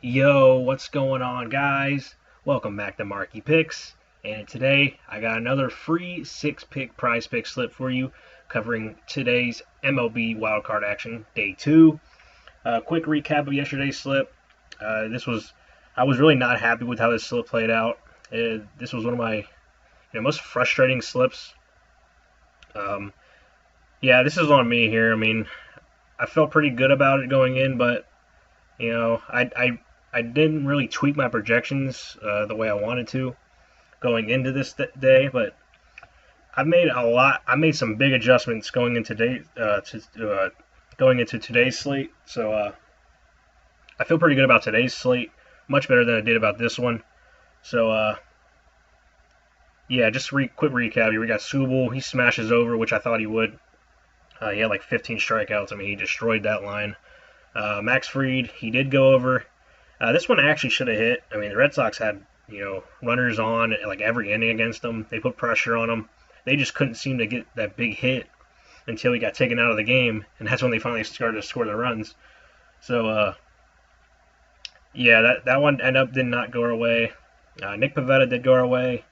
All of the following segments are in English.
Yo, what's going on, guys? Welcome back to Marky Picks. And today I got another free 6-pick prize pick slip for you covering today's MLB Wild Card action, day 2. Quick recap of yesterday's slip. I was really not happy with how this slip played out. This was one of my most frustrating slips. Um, yeah, this is on me here. I mean, I felt pretty good about it going in, but I didn't really tweak my projections the way I wanted to going into this day, but I made some big adjustments going into today's slate. So I feel pretty good about today's slate, much better than I did about this one. So yeah, just quick recap here. We got Subel. He smashes over, which I thought he would. He had like 15 strikeouts. I mean, he destroyed that line. Max Fried, he did go over. This one actually should have hit. I mean, the Red Sox had, runners on like every inning against them. They put pressure on them. They just couldn't seem to get that big hit until he got taken out of the game, and that's when they finally started to score the runs. So, yeah, that one did not go our way. Nick Pivetta did go our way.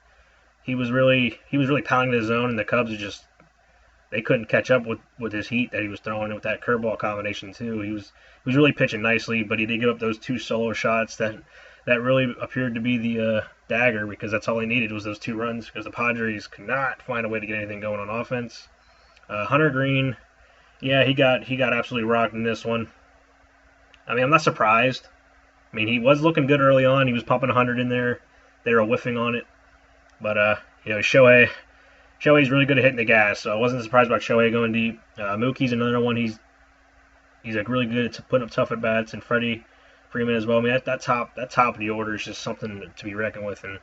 He was really pounding the zone, and the Cubs they couldn't catch up with his heat that he was throwing with that curveball combination too. He was really pitching nicely, but he did give up those two solo shots that really appeared to be the dagger, because that's all he needed was those two runs, because the Padres could not find a way to get anything going on offense. Hunter Green, yeah, he got absolutely rocked in this one. I mean, I'm not surprised. I mean, he was looking good early on. He was popping 100 in there. They were whiffing on it, but Shohei's really good at hitting the gas, so I wasn't surprised about Shohei going deep. Mookie's another one. He's like really good at putting up tough at bats, and Freddie Freeman as well. I mean, that top of the order is just something to be reckoned with. And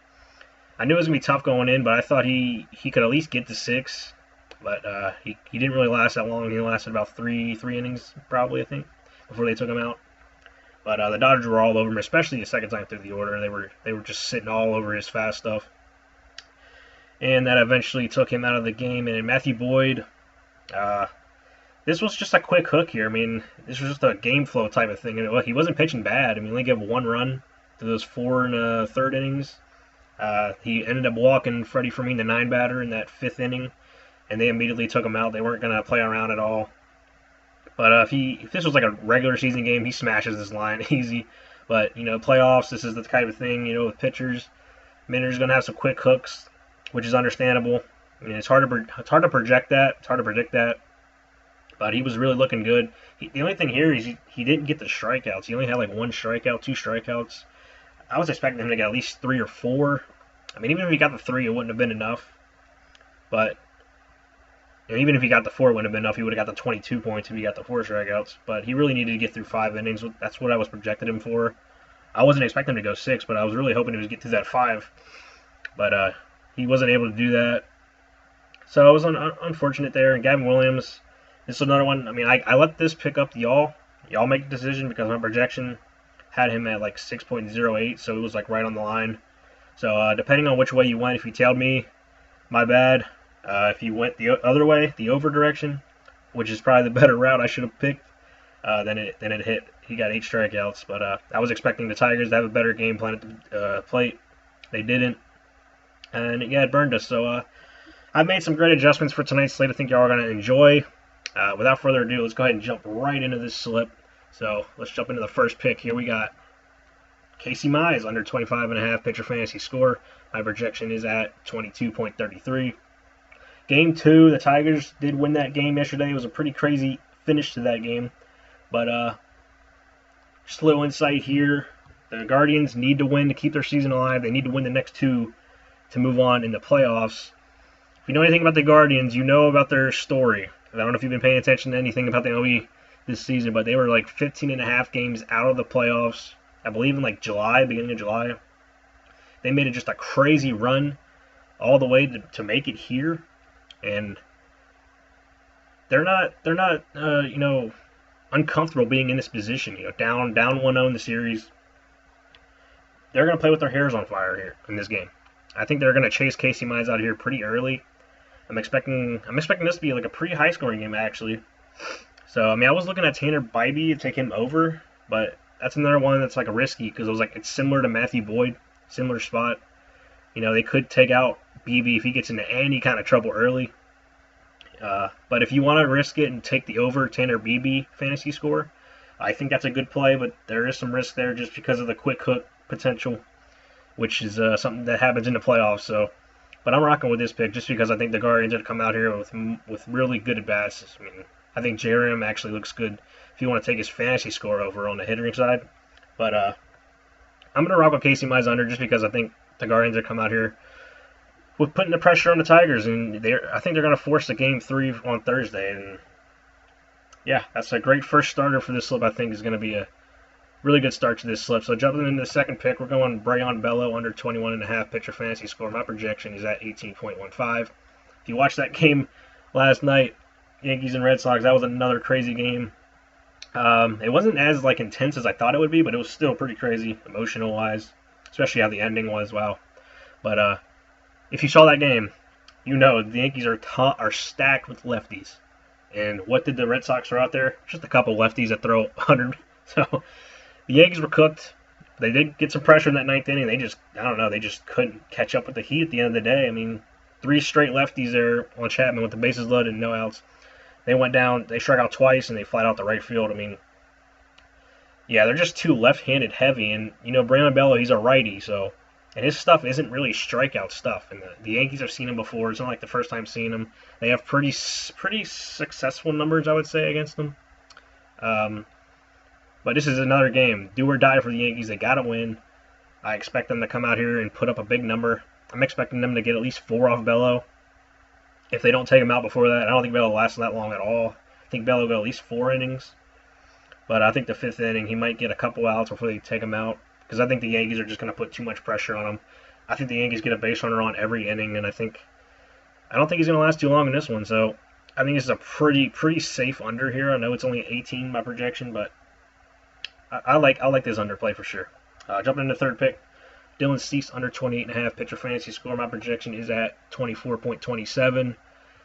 I knew it was gonna be tough going in, but I thought he could at least get to 6. But he didn't really last that long. He lasted about three innings probably, I think, before they took him out. But the Dodgers were all over him, especially the second time through the order. They were just sitting all over his fast stuff. And that eventually took him out of the game. And Matthew Boyd, this was just a quick hook here. I mean, this was just a game flow type of thing. And he wasn't pitching bad. I mean, he only gave 1 run to those 4 and 3rd innings. He ended up walking Freddie Freeman, the 9-batter, in that 5th inning, and they immediately took him out. They weren't going to play around at all. But if this was like a regular season game, he smashes this line easy. But playoffs, this is the kind of thing. With pitchers, hitters going to have some quick hooks, which is understandable. I mean, it's hard to project that. It's hard to predict that. But he was really looking good. The only thing here is he didn't get the strikeouts. He only had like 1 strikeout, 2 strikeouts. I was expecting him to get at least 3 or 4. I mean, even if he got the 3, it wouldn't have been enough. But even if he got the 4, it wouldn't have been enough. He would have got the 22 points if he got the 4 strikeouts. But he really needed to get through 5 innings. That's what I was projected him for. I wasn't expecting him to go 6, but I was really hoping he would get through that 5. But he wasn't able to do that. So it was unfortunate there. And Gavin Williams, this is another one. I mean, I let this pick up to y'all. Y'all make the decision, because my projection had him at like 6.08, so it was like right on the line. So depending on which way you went, if you tailed me, my bad. If you went the other way, the over direction, which is probably the better route I should have picked, then it hit. He got 8 strikeouts, but I was expecting the Tigers to have a better game plan at the plate. They didn't, and yeah, it burned us. So I've made some great adjustments for tonight's slate. I think y'all are going to enjoy. Without further ado, let's go ahead and jump right into this slip. So let's jump into the first pick. Here we got Casey Mize, under 25.5 pitcher fantasy score. My projection is at 22.33. Game 2, the Tigers did win that game yesterday. It was a pretty crazy finish to that game. But just a little insight here. The Guardians need to win to keep their season alive. They need to win the next 2 to move on in the playoffs. If you know anything about the Guardians, you know about their story. I don't know if you've been paying attention to anything about the MLB this season, but they were like 15.5 games out of the playoffs, I believe in like beginning of July. They made it just a crazy run all the way to make it here, and they're not uncomfortable being in this position. Down 1-0 in the series. They're going to play with their hairs on fire here in this game. I think they're going to chase Casey Mize out of here pretty early. I'm expecting this to be like a pretty high scoring game, actually. So I mean, I was looking at Tanner Bybee to take him over, but that's another one that's like a risky because it's similar to Matthew Boyd, similar spot. They could take out BB if he gets into any kind of trouble early. But if you want to risk it and take the over Tanner BB fantasy score, I think that's a good play, but there is some risk there just because of the quick hook potential, which is something that happens in the playoffs. But I'm rocking with this pick just because I think the Guardians are going to come out here with really good at bats. I mean, I think Jerem actually looks good if you want to take his fantasy score over on the hitting side. But I'm going to rock with Casey Mize under just because I think the Guardians are come out here with putting the pressure on the Tigers, and I think they're going to force the game 3 on Thursday. And yeah, that's a great first starter for this slip. I think is going to be a really good start to this slip. So jumping into the second pick, we're going Brayan Bello under 21.5 pitcher fantasy score. My projection is at 18.15. If you watched that game last night, Yankees and Red Sox, that was another crazy game. It wasn't as intense as I thought it would be, but it was still pretty crazy emotional wise, especially how the ending was. Wow. But if you saw that game, the Yankees are stacked with lefties. And what did the Red Sox throw out there? Just a couple lefties that throw 100. So the Yankees were cooked. They did get some pressure in that ninth inning. They just couldn't catch up with the Heat at the end of the day. I mean, 3 straight lefties there on Chapman with the bases loaded and no outs. They went down, they struck out twice, and they flat out the right field. I mean, yeah, they're just too left-handed heavy. And, Brayan Bello, he's a righty, and his stuff isn't really strikeout stuff. And the Yankees have seen him before. It's not like the first time seeing him. They have pretty successful numbers, I would say, against him. But this is another game. Do or die for the Yankees. They got to win. I expect them to come out here and put up a big number. I'm expecting them to get at least 4 off Bello. If they don't take him out before that, I don't think Bello lasts that long at all. I think Bello will go at least 4 innings. But I think the 5th inning, he might get a couple outs before they take him out. Because I think the Yankees are just going to put too much pressure on him. I think the Yankees get a base runner on every inning, and I don't think he's going to last too long in this one. So I think this is a pretty safe under here. I know it's only 18 by projection, but I like this underplay for sure. Jumping into third pick, Dylan Cease under 28.5 pitcher fantasy score. My projection is at 24.27.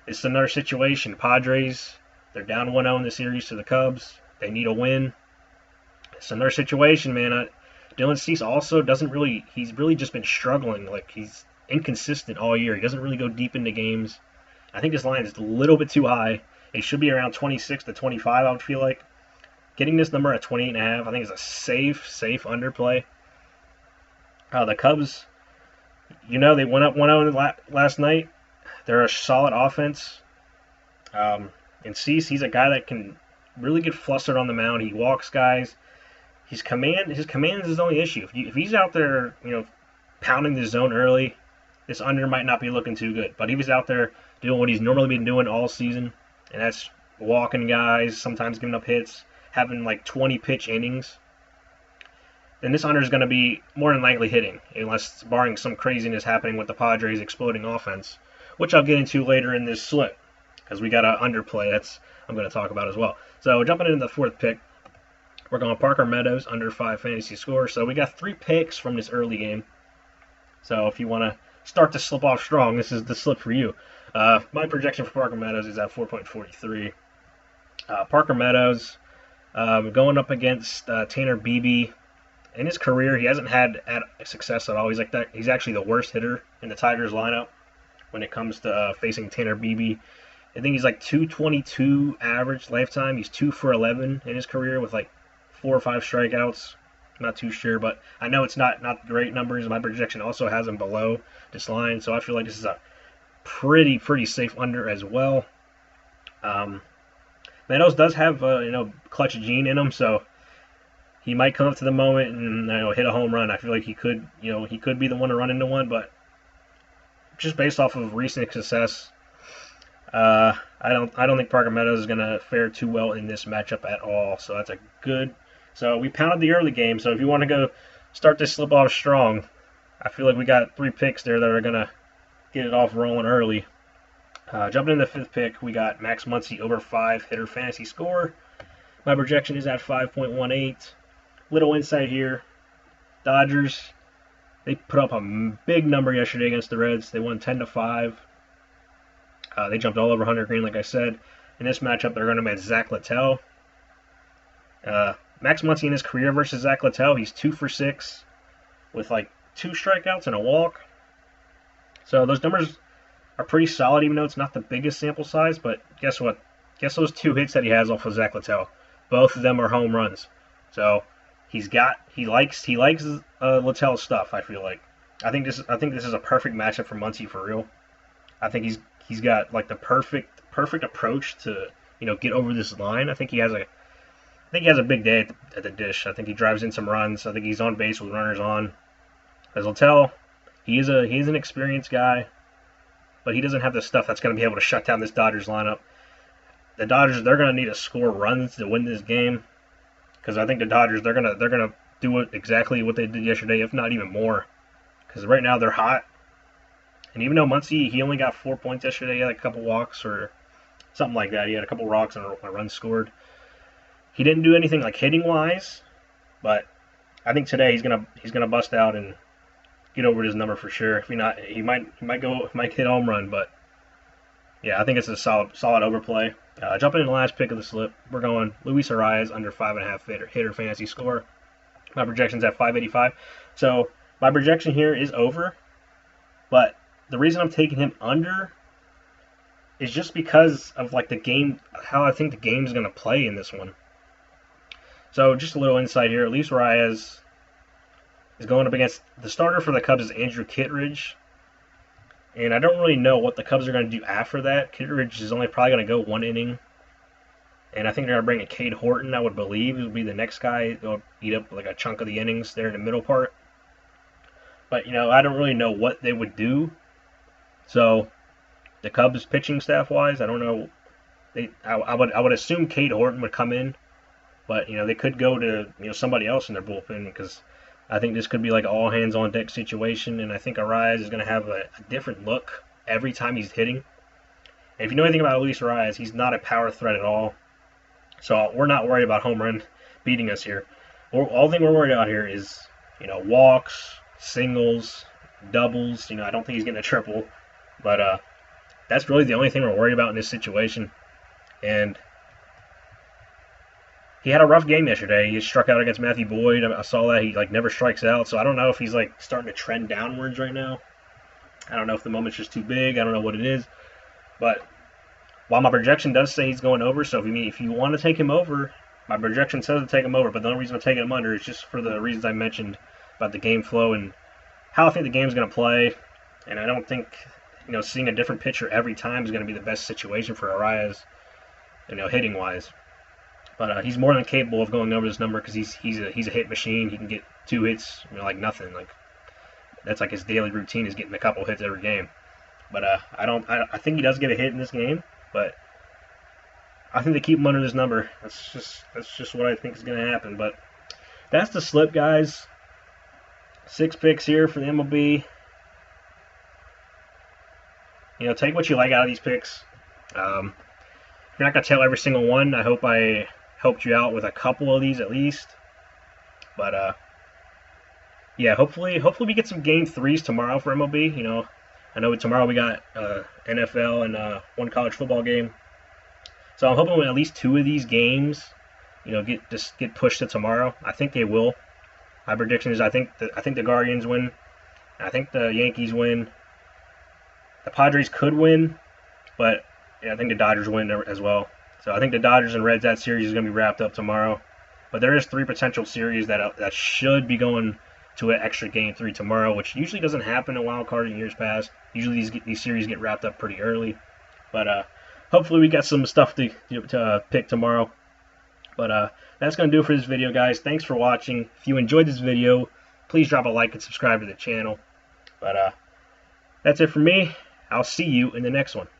It's another situation. Padres, they're down 1-0 in the series to the Cubs. They need a win. It's another situation, man. Dylan Cease also he's really just been struggling. He's inconsistent all year. He doesn't really go deep into games. I think this line is a little bit too high. It should be around 26 to 25, I would feel like. Getting this number at 28.5, I think is a safe underplay. The Cubs, they went up 1-0 last night. They're a solid offense. And Cease, he's a guy that can really get flustered on the mound. He walks guys. His command is his only issue. If he's out there, pounding the zone early, this under might not be looking too good. But if he's out there doing what he's normally been doing all season, and that's walking guys, sometimes giving up hits, having 20 pitch innings, then this under is going to be more than likely hitting, unless barring some craziness happening with the Padres' exploding offense, which I'll get into later in this slip, because we got an underplay I'm going to talk about as well. So jumping into the fourth pick, we're going Parker Meadows under 5 fantasy score. So we got 3 picks from this early game. So if you want to start to slip off strong, this is the slip for you. My projection for Parker Meadows is at 4.43. Parker Meadows going up against Tanner Beebe. In his career, he hasn't had success at all. He's actually the worst hitter in the Tigers lineup when it comes to facing Tanner Beebe. I think he's 222 average lifetime. He's 2 for 11 in his career with 4 or 5 strikeouts. I'm not too sure, but I know it's not great numbers. My projection also has him below this line, so I feel like this is a pretty safe under as well. Meadows does have clutch gene in him, so he might come up to the moment and hit a home run. I feel like he could be the one to run into one, but just based off of recent success, I don't think Parker Meadows is going to fare too well in this matchup at all. So that's a good. So we pounded the early game. So if you want to go start this slip off strong, I feel like we got 3 picks there that are going to get it off rolling early. Jumping in the 5th pick, we got Max Muncy over 5 hitter fantasy score. My projection is at 5.18. Little insight here. Dodgers, they put up a big number yesterday against the Reds. They won 10-5. They jumped all over Hunter Green, like I said. In this matchup, they're going to match Zach Littell. Max Muncy in his career versus Zach Littell, he's 2 for 6 with like 2 strikeouts and a walk. So those numbers are pretty solid, even though it's not the biggest sample size. But guess what? Guess those 2 hits that he has off of Zach Littell. Both of them are home runs. So he likes Littell's stuff. I feel like. I think this is a perfect matchup for Muncy for real. I think he's got like the perfect approach to get over this line. I think he has a big day at the dish. I think he drives in some runs. I think he's on base with runners on. As Littell, he's an experienced guy, but he doesn't have the stuff that's going to be able to shut down this Dodgers lineup. The Dodgers, they're going to need to score runs to win this game, because I think the Dodgers, they're gonna do exactly what they did yesterday, if not even more. Because right now they're hot, and even though Muncy, he only got 4 points yesterday, he had a couple walks or something like that. He had a couple walks and a run scored. He didn't do anything like hitting wise, but I think today he's gonna bust out and get over his number for sure. If he not, he might hit home run, but yeah, I think it's a solid overplay. Jumping in the last pick of the slip, we're going Luis Arias under 5.5 hitter fantasy score. My projection's at 585. So my projection here is over, but the reason I'm taking him under is just because of like the game, how I think the game's gonna play in this one. So just a little insight here. Luis Arias is going up against the starter for the Cubs is Andrew Kittredge. And I don't really know what the Cubs are going to do after that. Kittredge is only probably going to go 1 inning. And I think they're going to bring in Cade Horton, I would believe, who would be the next guy. They'll eat up like a chunk of the innings there in the middle part. But, I don't really know what they would do. So, the Cubs pitching staff-wise, I don't know. I would assume Cade Horton would come in. But, they could go to, somebody else in their bullpen, because I think this could be like an all-hands-on-deck situation, and I think Arias is going to have a different look every time he's hitting. And if you know anything about Luis Arias, he's not a power threat at all. So we're not worried about home run beating us here. All thing we're worried about here is, walks, singles, doubles. I don't think he's getting a triple. But that's really the only thing we're worried about in this situation. And he had a rough game yesterday. He struck out against Matthew Boyd. I saw that he never strikes out. So I don't know if he's starting to trend downwards right now. I don't know if the moment's just too big. I don't know what it is. But while my projection does say he's going over, so if you want to take him over, my projection says to take him over. But the only reason I'm taking him under is just for the reasons I mentioned about the game flow and how I think the game's going to play. And I don't think seeing a different pitcher every time is going to be the best situation for Arias, hitting wise. But he's more than capable of going over this number because he's a hit machine. He can get 2 hits, like nothing. That's like his daily routine is getting a couple hits every game. But I think he does get a hit in this game. But I think they keep him under this number. That's just what I think is going to happen. But that's the slip, guys. 6 picks here for the MLB. Take what you like out of these picks. You're not going to tell every single one. I hope I helped you out with a couple of these at least. But yeah, hopefully we get some game 3s tomorrow for MLB. I know tomorrow we got NFL and 1 college football game. So I'm hoping at least 2 of these games, get pushed to tomorrow. I think they will. My prediction is I think the Guardians win. I think the Yankees win. The Padres could win, but yeah, I think the Dodgers win as well. So I think the Dodgers and Reds, that series is going to be wrapped up tomorrow. But there is 3 potential series that should be going to an extra game 3 tomorrow, which usually doesn't happen in wild card in years past. Usually these series get wrapped up pretty early. But hopefully we got some stuff to pick tomorrow. But that's going to do it for this video, guys. Thanks for watching. If you enjoyed this video, please drop a like and subscribe to the channel. But that's it for me. I'll see you in the next one.